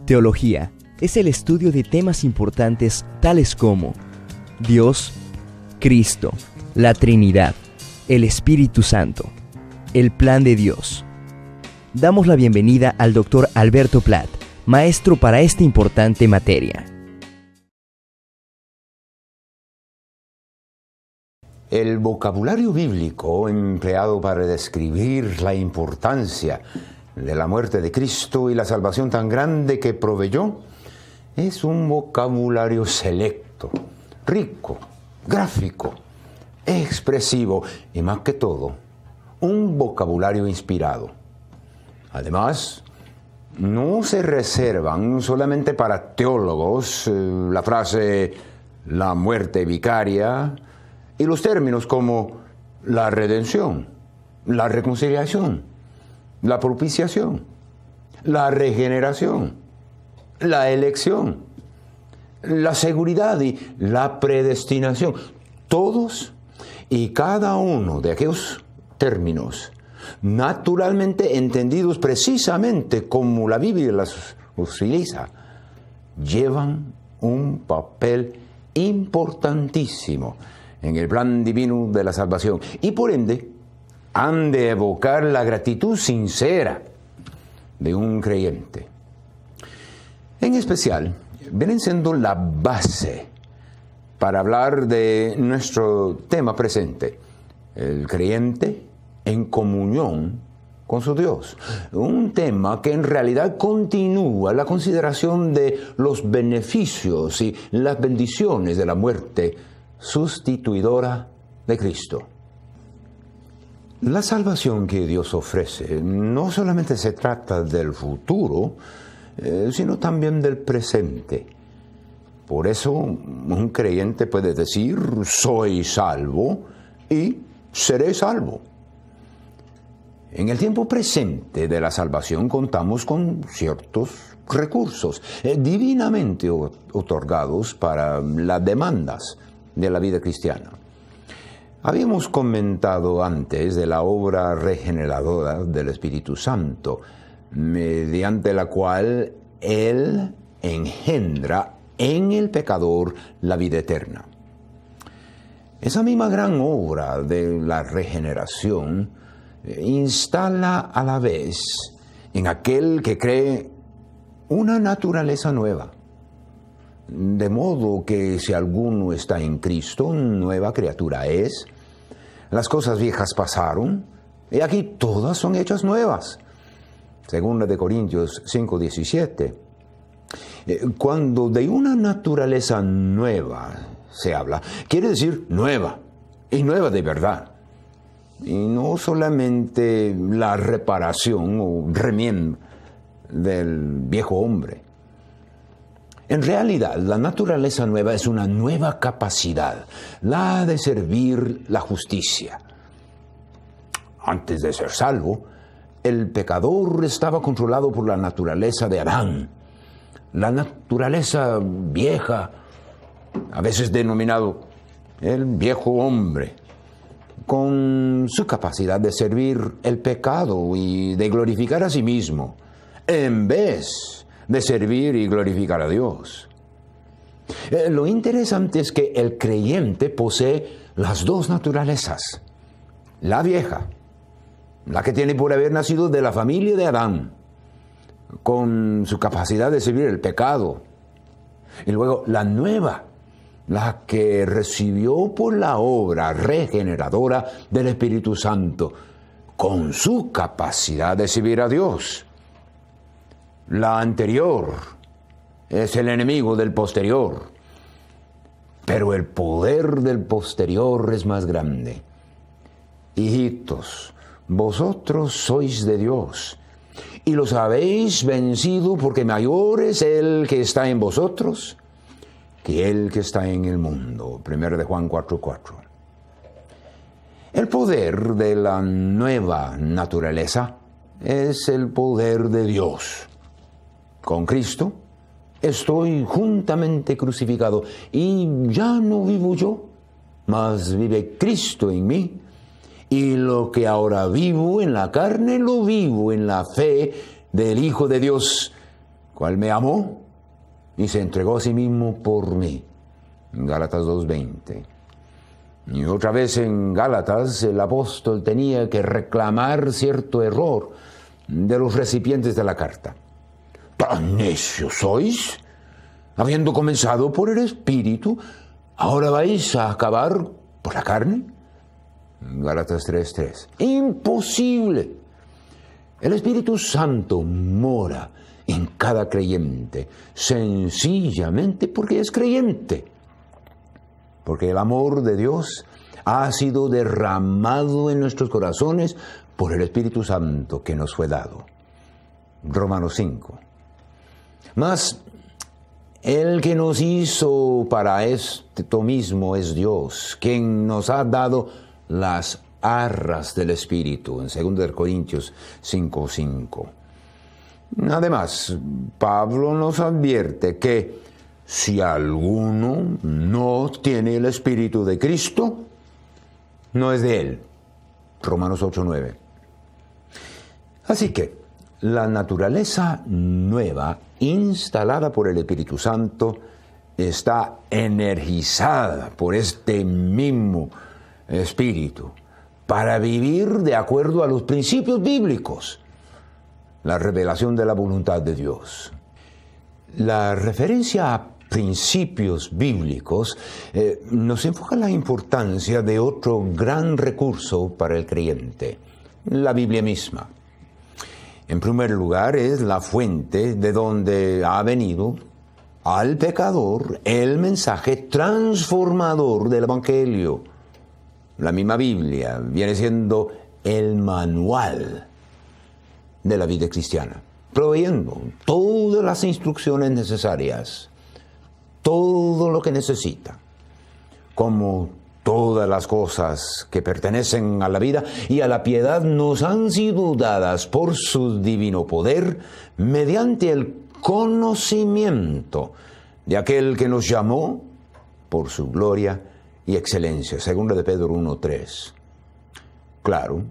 Teología es el estudio de temas importantes tales como Dios, Cristo, la Trinidad, el Espíritu Santo, el plan de Dios. Damos la bienvenida al Dr. Alberto Platt, maestro para esta importante materia. El vocabulario bíblico empleado para describir la importancia de la muerte de Cristo y la salvación tan grande que proveyó es un vocabulario selecto, rico, gráfico, expresivo y, más que todo, un vocabulario inspirado. Además, no se reservan solamente para teólogos la frase «la muerte vicaria» y los términos como la redención, la reconciliación, la propiciación, la regeneración, la elección, la seguridad y la predestinación. Todos y cada uno de aquellos términos, naturalmente entendidos precisamente como la Biblia las utiliza, llevan un papel importantísimo en el plan divino de la salvación y por ende han de evocar la gratitud sincera de un creyente. En especial, vienen siendo la base para hablar de nuestro tema presente, el creyente en comunión con su Dios. Un tema que en realidad continúa la consideración de los beneficios y las bendiciones de la muerte sustituidora de Cristo. La salvación que Dios ofrece no solamente se trata del futuro, sino también del presente. Por eso un creyente puede decir, soy salvo y seré salvo. En el tiempo presente de la salvación contamos con ciertos recursos divinamente otorgados para las demandas de la vida cristiana. Habíamos comentado antes de la obra regeneradora del Espíritu Santo, mediante la cual Él engendra en el pecador la vida eterna. Esa misma gran obra de la regeneración instala a la vez en aquel que cree una naturaleza nueva. De modo que si alguno está en Cristo, nueva criatura es. Las cosas viejas pasaron, y aquí todas son hechas nuevas. Segunda de Corintios 5:17. Cuando de una naturaleza nueva se habla, quiere decir nueva, y nueva de verdad. Y no solamente la reparación o remiendo del viejo hombre. En realidad, la naturaleza nueva es una nueva capacidad, la de servir la justicia. Antes de ser salvo, el pecador estaba controlado por la naturaleza de Adán, la naturaleza vieja, a veces denominado el viejo hombre, con su capacidad de servir el pecado y de glorificar a sí mismo, en vez de servir y glorificar a Dios. Lo interesante es que el creyente posee las dos naturalezas. La vieja, la que tiene por haber nacido de la familia de Adán, con su capacidad de servir el pecado. Y luego la nueva, la que recibió por la obra regeneradora del Espíritu Santo, con su capacidad de servir a Dios. La anterior es el enemigo del posterior, pero el poder del posterior es más grande. Hijitos, vosotros sois de Dios, y los habéis vencido porque mayor es el que está en vosotros que el que está en el mundo. 1 de Juan 4:4. El poder de la nueva naturaleza es el poder de Dios. Con Cristo estoy juntamente crucificado y ya no vivo yo, mas vive Cristo en mí. Y lo que ahora vivo en la carne, lo vivo en la fe del Hijo de Dios cual me amó y se entregó a sí mismo por mí. Gálatas 2:20. Y otra vez en Gálatas el apóstol tenía que reclamar cierto error de los recipientes de la carta. ¿Tan necios sois? Habiendo comenzado por el Espíritu, ¿ahora vais a acabar por la carne? Gálatas 3:3. Imposible. El Espíritu Santo mora en cada creyente, sencillamente porque es creyente. Porque el amor de Dios ha sido derramado en nuestros corazones por el Espíritu Santo que nos fue dado. Romanos 5. Mas el que nos hizo para esto mismo es Dios, quien nos ha dado las arras del Espíritu, en 2 Corintios 5:5. Además, Pablo nos advierte que si alguno no tiene el Espíritu de Cristo, no es de él. Romanos 8:9. Así que la naturaleza nueva, instalada por el Espíritu Santo, está energizada por este mismo Espíritu para vivir de acuerdo a los principios bíblicos, la revelación de la voluntad de Dios. La referencia a principios bíblicos nos enfoca la importancia de otro gran recurso para el creyente, la Biblia misma. En primer lugar, es la fuente de donde ha venido al pecador el mensaje transformador del Evangelio. La misma Biblia viene siendo el manual de la vida cristiana, proveyendo todas las instrucciones necesarias, todo lo que necesita, como todas las cosas que pertenecen a la vida y a la piedad nos han sido dadas por su divino poder mediante el conocimiento de aquel que nos llamó por su gloria y excelencia. 2 de Pedro 1:3. Claro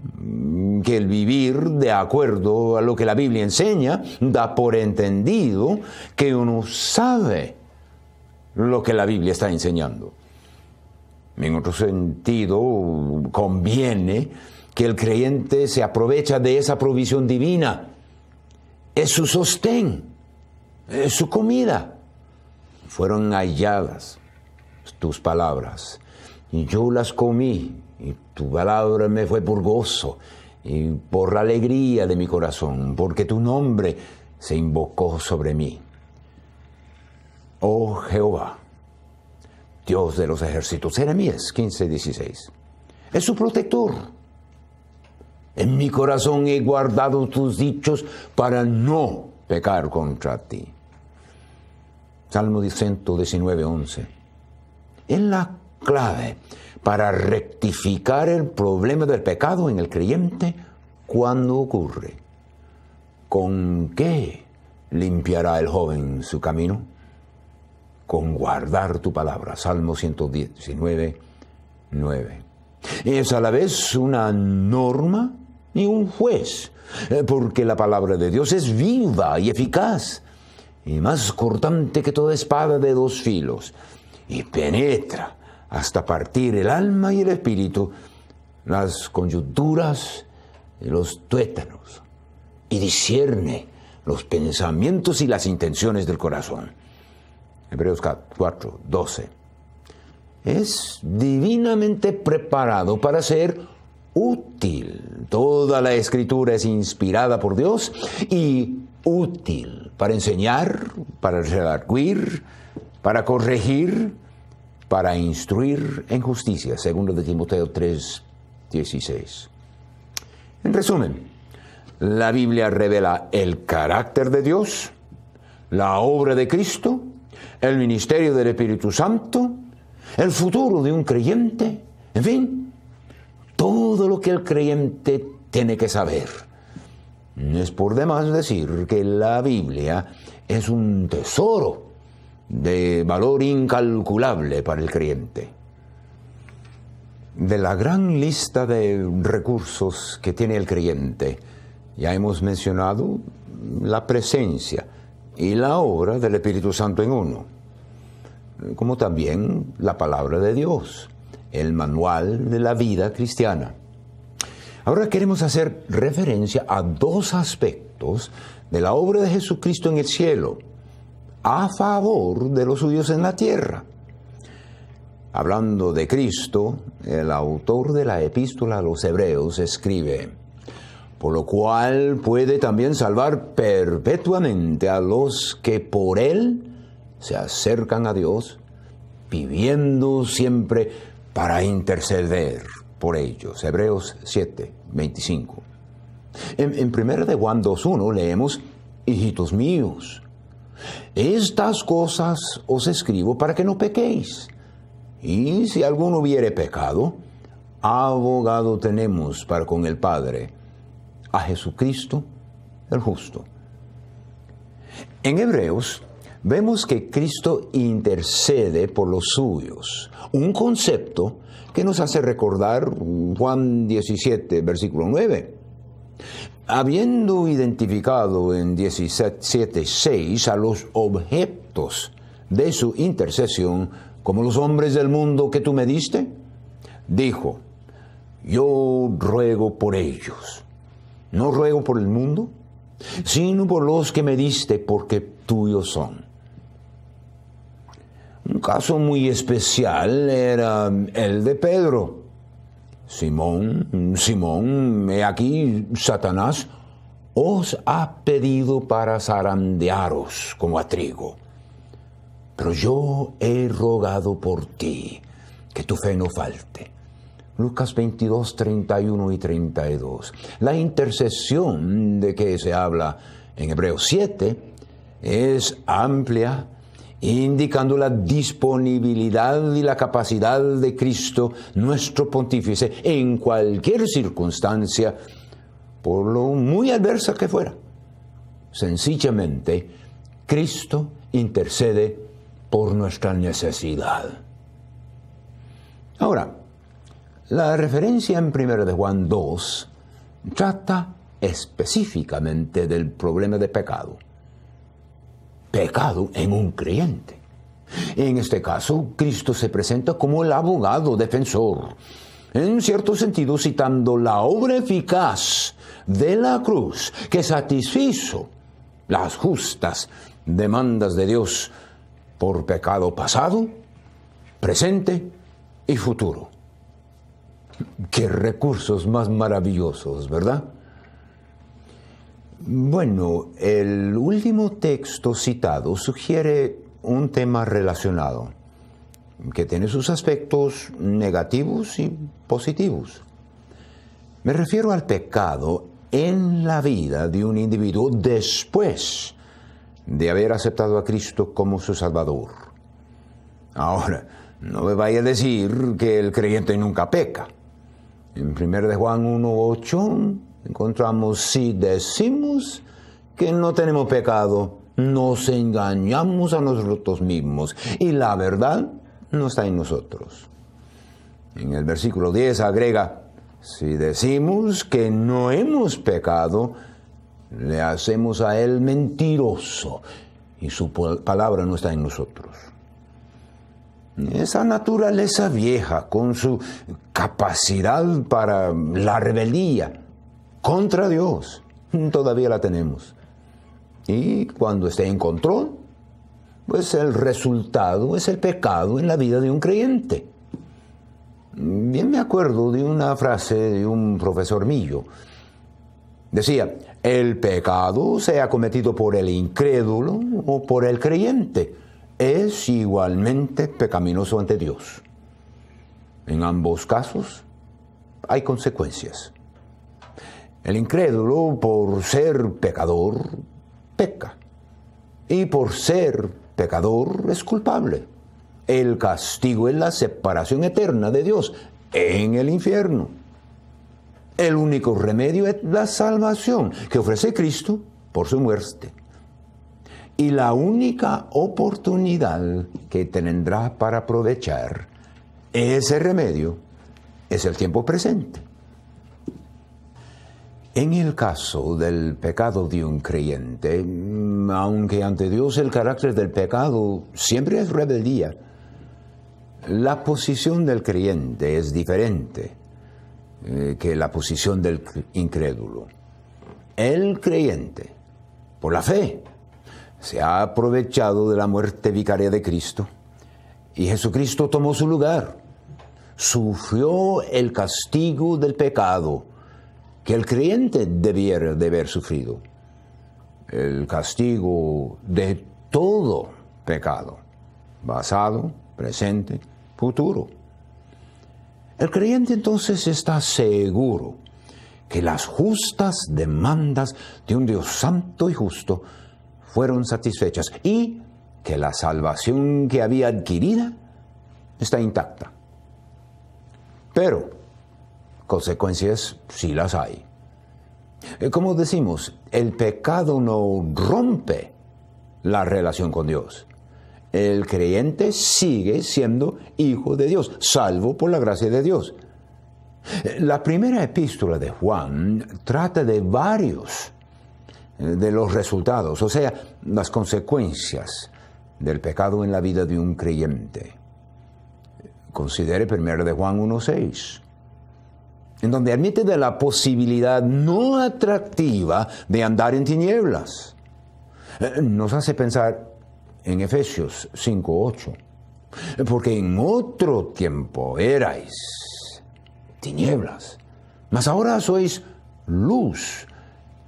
que el vivir de acuerdo a lo que la Biblia enseña da por entendido que uno sabe lo que la Biblia está enseñando. En otro sentido, conviene que el creyente se aprovecha de esa provisión divina. Es su sostén, es su comida. Fueron halladas tus palabras, y yo las comí, y tu palabra me fue por gozo, y por la alegría de mi corazón, porque tu nombre se invocó sobre mí. Oh Jehová, Dios de los ejércitos. Jeremías 15:16. Es su protector. En mi corazón he guardado tus dichos para no pecar contra ti. Salmo 119:11. Es la clave para rectificar el problema del pecado en el creyente cuando ocurre. ¿Con qué limpiará el joven su camino? Con guardar tu palabra. Salmo 119:9. Es a la vez una norma y un juez, porque la palabra de Dios es viva y eficaz, y más cortante que toda espada de dos filos, y penetra hasta partir el alma y el espíritu, las coyunturas y los tuétanos, y discierne los pensamientos y las intenciones del corazón. Hebreos 4:12. Es divinamente preparado para ser útil. Toda la Escritura es inspirada por Dios y útil para enseñar, para redarguir, para corregir, para instruir en justicia. 2 de Timoteo 3:16. En resumen, la Biblia revela el carácter de Dios, la obra de Cristo, el ministerio del Espíritu Santo, el futuro de un creyente, en fin, todo lo que el creyente tiene que saber. Es por demás decir que la Biblia es un tesoro de valor incalculable para el creyente. De la gran lista de recursos que tiene el creyente, ya hemos mencionado la presencia y la obra del Espíritu Santo en uno, como también la palabra de Dios, el manual de la vida cristiana. Ahora queremos hacer referencia a dos aspectos de la obra de Jesucristo en el cielo, a favor de los suyos en la tierra. Hablando de Cristo, el autor de la epístola a los Hebreos escribe: por lo cual puede también salvar perpetuamente a los que por Él se acercan a Dios, viviendo siempre para interceder por ellos. Hebreos 7, 25. En 1 de Juan 2:1 leemos: hijitos míos, estas cosas os escribo para que no pequéis. Y si alguno hubiere pecado, abogado tenemos para con el Padre, a Jesucristo el justo. En Hebreos vemos que Cristo intercede por los suyos, un concepto que nos hace recordar Juan 17, versículo 9. Habiendo identificado en 17:6 a los objetos de su intercesión como los hombres del mundo que tú me diste, dijo: yo ruego por ellos. No ruego por el mundo, sino por los que me diste, porque tuyos son. Un caso muy especial era el de Pedro. Simón, Simón, he aquí Satanás os ha pedido para zarandearos como a trigo. Pero yo he rogado por ti, que tu fe no falte. Lucas 22, 31 y 32. La intercesión de que se habla en Hebreos 7 es amplia, indicando la disponibilidad y la capacidad de Cristo, nuestro pontífice, en cualquier circunstancia, por lo muy adversa que fuera. Sencillamente, Cristo intercede por nuestra necesidad. Ahora, la referencia en 1 de Juan 2 trata específicamente del problema de pecado. Pecado en un creyente. En este caso, Cristo se presenta como el abogado defensor, en cierto sentido citando la obra eficaz de la cruz que satisfizo las justas demandas de Dios por pecado pasado, presente y futuro. ¡Qué recursos más maravillosos!, ¿verdad? Bueno, el último texto citado sugiere un tema relacionado, que tiene sus aspectos negativos y positivos. Me refiero al pecado en la vida de un individuo después de haber aceptado a Cristo como su Salvador. Ahora, no me vaya a decir que el creyente nunca peca. En 1 de Juan 1:8 encontramos: si decimos que no tenemos pecado, nos engañamos a nosotros mismos y la verdad no está en nosotros. En el versículo 10 agrega: si decimos que no hemos pecado, le hacemos a Él mentiroso y su palabra no está en nosotros. Esa naturaleza vieja, con su capacidad para la rebeldía contra Dios, todavía la tenemos. Y cuando esté en control, pues el resultado es el pecado en la vida de un creyente. Bien me acuerdo de una frase de un profesor mío. Decía: el pecado, sea cometido por el incrédulo o por el creyente, es igualmente pecaminoso ante Dios. En ambos casos hay consecuencias. El incrédulo, por ser pecador, peca. Y por ser pecador, es culpable. El castigo es la separación eterna de Dios en el infierno. El único remedio es la salvación que ofrece Cristo por su muerte. Y la única oportunidad que tendrá para aprovechar ese remedio es el tiempo presente. En el caso del pecado de un creyente, aunque ante Dios el carácter del pecado siempre es rebeldía, la posición del creyente es diferente que la posición del incrédulo. El creyente, por la fe, se ha aprovechado de la muerte vicaria de Cristo y Jesucristo tomó su lugar. Sufrió el castigo del pecado que el creyente debiera de haber sufrido. El castigo de todo pecado, pasado, presente, futuro. El creyente entonces está seguro que las justas demandas de un Dios santo y justo fueron satisfechas y que la salvación que había adquirida está intacta. Pero consecuencias sí las hay. Como decimos, el pecado no rompe la relación con Dios. El creyente sigue siendo hijo de Dios, salvo por la gracia de Dios. La primera epístola de Juan trata de varios de los resultados, o sea, las consecuencias del pecado en la vida de un creyente. Considere 1 de Juan 1:6, en donde admite de la posibilidad no atractiva de andar en tinieblas. Nos hace pensar en Efesios 5:8, porque en otro tiempo erais tinieblas, mas ahora sois luz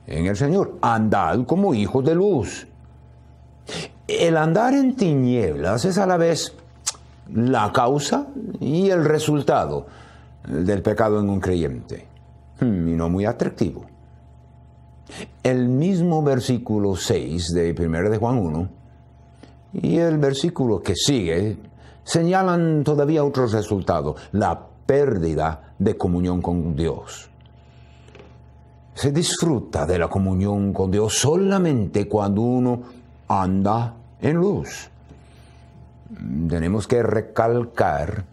en el Señor. Andad como hijos de luz. El andar en tinieblas es a la vez la causa y el resultado del pecado en un creyente, y no muy atractivo. El mismo versículo 6 de 1 de Juan 1 y el versículo que sigue señalan todavía otro resultado: la pérdida de comunión con Dios. Se disfruta de la comunión con Dios solamente cuando uno anda en luz. Tenemos que recalcar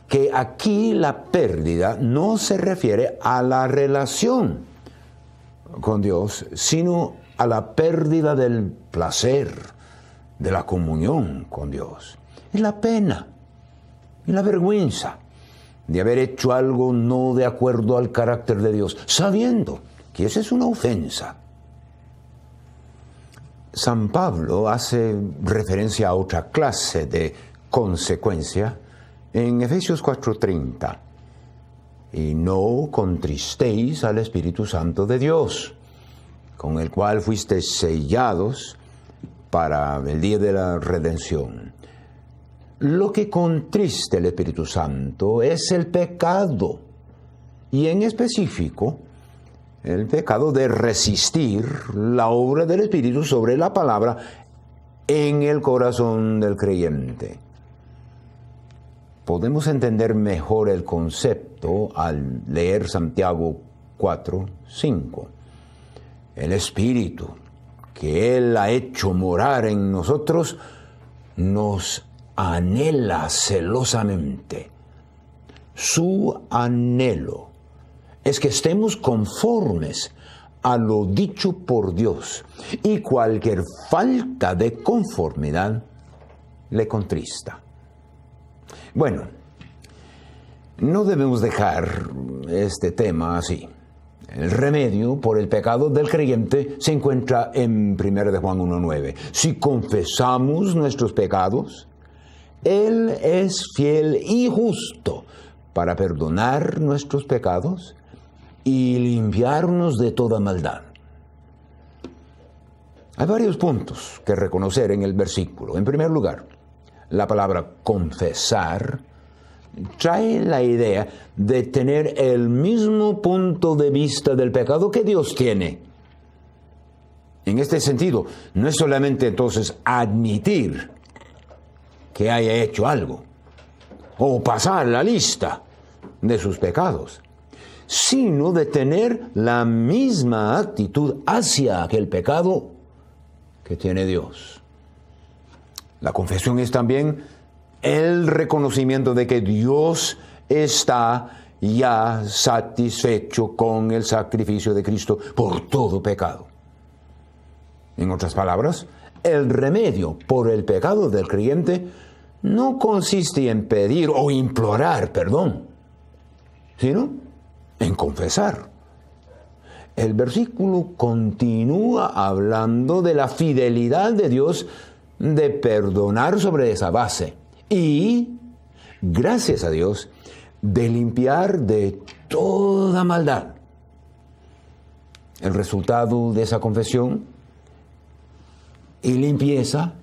que aquí la pérdida no se refiere a la relación con Dios, sino a la pérdida del placer, de la comunión con Dios. Es la pena y la vergüenza de haber hecho algo no de acuerdo al carácter de Dios, sabiendo que esa es una ofensa. San Pablo hace referencia a otra clase de consecuencia en Efesios 4:30. Y no contristéis al Espíritu Santo de Dios, con el cual fuisteis sellados para el día de la redención. Lo que contriste el Espíritu Santo es el pecado, y en específico, el pecado de resistir la obra del Espíritu sobre la palabra en el corazón del creyente. Podemos entender mejor el concepto al leer Santiago 4:5. El Espíritu que Él ha hecho morar en nosotros nos anhela celosamente. Su anhelo es que estemos conformes a lo dicho por Dios, y cualquier falta de conformidad le contrista. Bueno, no debemos dejar este tema así. El remedio por el pecado del creyente se encuentra en 1 de Juan 1:9. Si confesamos nuestros pecados, Él es fiel y justo para perdonar nuestros pecados y limpiarnos de toda maldad. Hay varios puntos que reconocer en el versículo. En primer lugar, la palabra confesar trae la idea de tener el mismo punto de vista del pecado que Dios tiene. En este sentido, no es solamente entonces admitir que haya hecho algo o pasar la lista de sus pecados, sino de tener la misma actitud hacia aquel pecado que tiene Dios. La confesión es también el reconocimiento de que Dios está ya satisfecho con el sacrificio de Cristo por todo pecado. En otras palabras, el remedio por el pecado del creyente no consiste en pedir o implorar perdón, sino en confesar. El versículo continúa hablando de la fidelidad de Dios de perdonar sobre esa base y, gracias a Dios, de limpiar de toda maldad. El resultado de esa confesión y limpieza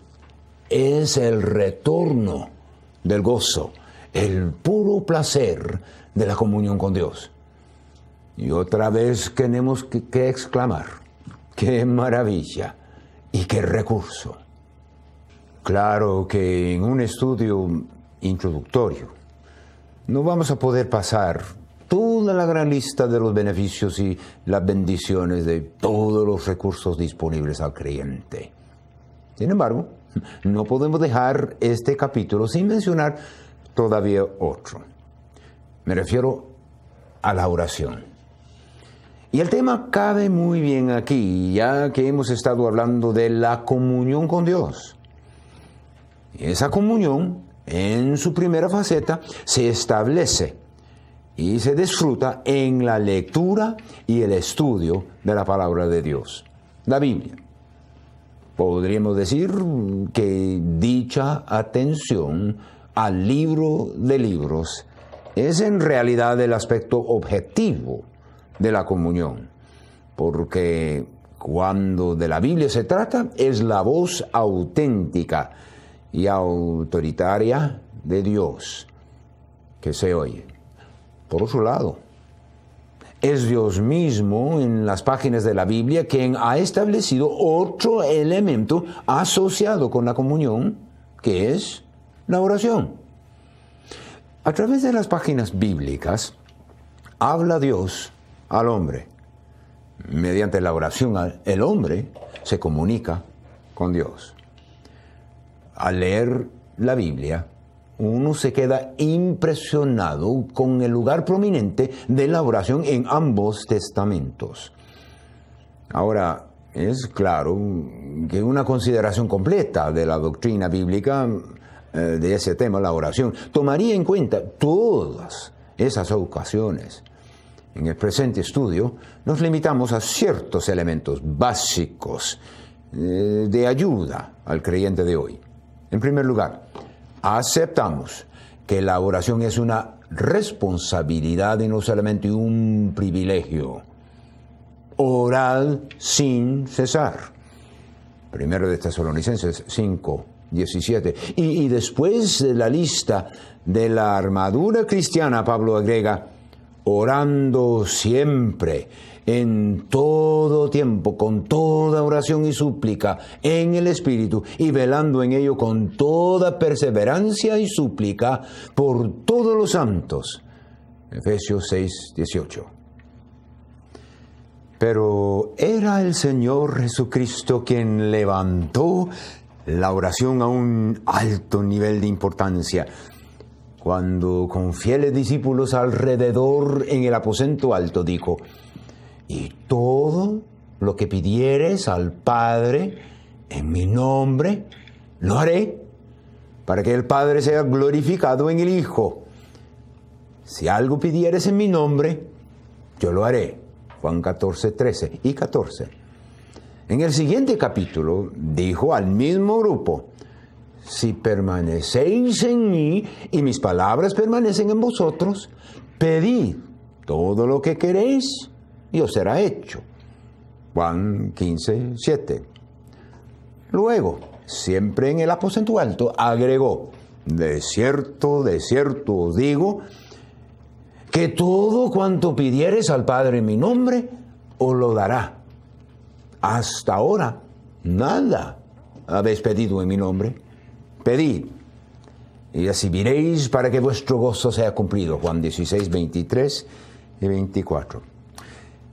es el retorno del gozo, el puro placer de la comunión con Dios. Y otra vez tenemos que exclamar, ¡qué maravilla y qué recurso! Claro que en un estudio introductorio no vamos a poder pasar toda la gran lista de los beneficios y las bendiciones de todos los recursos disponibles al creyente. Sin embargo, no podemos dejar este capítulo sin mencionar todavía otro. Me refiero a la oración. Y el tema cabe muy bien aquí, ya que hemos estado hablando de la comunión con Dios. Y esa comunión, en su primera faceta, se establece y se disfruta en la lectura y el estudio de la palabra de Dios, la Biblia. Podríamos decir que dicha atención al libro de libros es en realidad el aspecto objetivo de la comunión, porque cuando de la Biblia se trata, es la voz auténtica y autoritaria de Dios que se oye. Por otro lado, es Dios mismo en las páginas de la Biblia quien ha establecido otro elemento asociado con la comunión, que es la oración. A través de las páginas bíblicas, habla Dios al hombre. Mediante la oración, el hombre se comunica con Dios. Al leer la Biblia, uno se queda impresionado con el lugar prominente de la oración en ambos testamentos. Ahora, es claro que una consideración completa de la doctrina bíblica de ese tema, la oración, tomaría en cuenta todas esas ocasiones. En el presente estudio nos limitamos a ciertos elementos básicos de ayuda al creyente de hoy. En primer lugar, aceptamos que la oración es una responsabilidad y no solamente un privilegio. Orad sin cesar. Primero de Tesalonicenses 5:17. Y después de la lista de la armadura cristiana, Pablo agrega, orando siempre, en todo tiempo, con toda oración y súplica, en el Espíritu, y velando en ello con toda perseverancia y súplica por todos los santos. Efesios 6:18. Pero era el Señor Jesucristo quien levantó la oración a un alto nivel de importancia, cuando con fieles discípulos alrededor en el aposento alto dijo, y todo lo que pidieres al Padre en mi nombre, lo haré, para que el Padre sea glorificado en el Hijo. Si algo pidieres en mi nombre, yo lo haré. Juan 14:13 y 14. En el siguiente capítulo dijo al mismo grupo, si permanecéis en mí y mis palabras permanecen en vosotros, pedid todo lo que queréis y os será hecho. Juan 15:7. Luego, siempre en el aposento alto, agregó, de cierto os digo, que todo cuanto pidieres al Padre en mi nombre, os lo dará. Hasta ahora, nada habéis pedido en mi nombre. Pedid, y recibiréis para que vuestro gozo sea cumplido. Juan 16:23 y 24.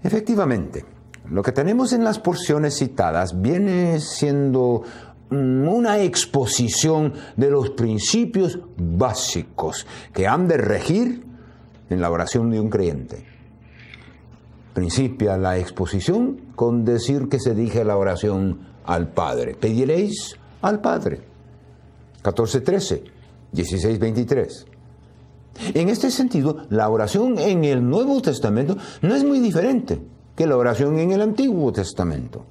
Efectivamente, lo que tenemos en las porciones citadas viene siendo una exposición de los principios básicos que han de regir en la oración de un creyente. Principia la exposición con decir que se dirige la oración al Padre. Pediréis al Padre. 14:13, 16:23. En este sentido, la oración en el Nuevo Testamento no es muy diferente que la oración en el Antiguo Testamento.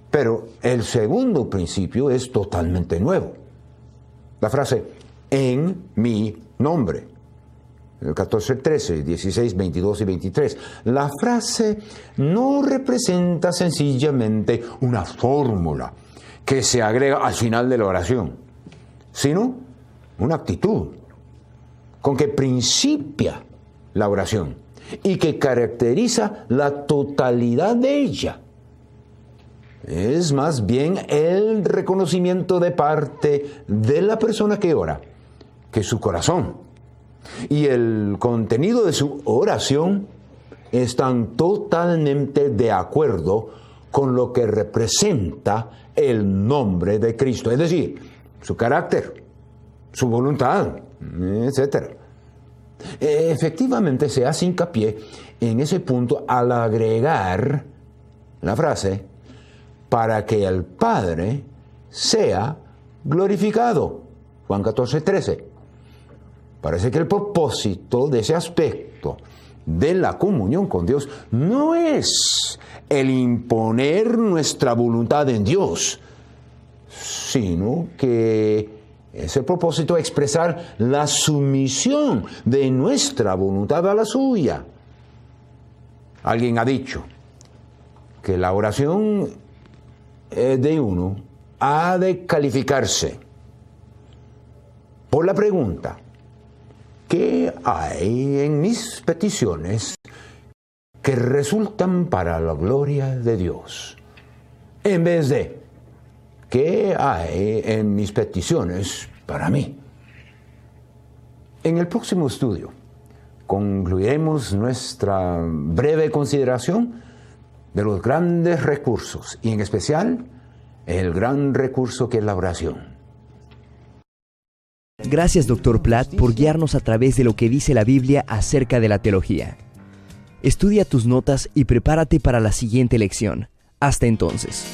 Pero el segundo principio es totalmente nuevo. La frase, en mi nombre. El 14:13, 16, 22 y 23. La frase no representa sencillamente una fórmula que se agrega al final de la oración, sino una actitud con que principia la oración y que caracteriza la totalidad de ella. Es más bien el reconocimiento de parte de la persona que ora, que su corazón y el contenido de su oración están totalmente de acuerdo con lo que representa el nombre de Cristo, es decir, su carácter, su voluntad, etc. Efectivamente se hace hincapié en ese punto al agregar la frase para que el Padre sea glorificado. Juan 14:13. Parece que el propósito de ese aspecto de la comunión con Dios no es el imponer nuestra voluntad en Dios, sino que es el propósito de expresar la sumisión de nuestra voluntad a la suya. Alguien ha dicho que la oración de uno ha de calificarse por la pregunta: ¿qué hay en mis peticiones que resultan para la gloria de Dios? En vez de ¿qué hay en mis peticiones para mí? En el próximo estudio concluiremos nuestra breve consideración de los grandes recursos, y en especial el gran recurso que es la oración. Gracias, Dr. Platt, por guiarnos a través de lo que dice la Biblia acerca de la teología. Estudia tus notas y prepárate para la siguiente lección. Hasta entonces.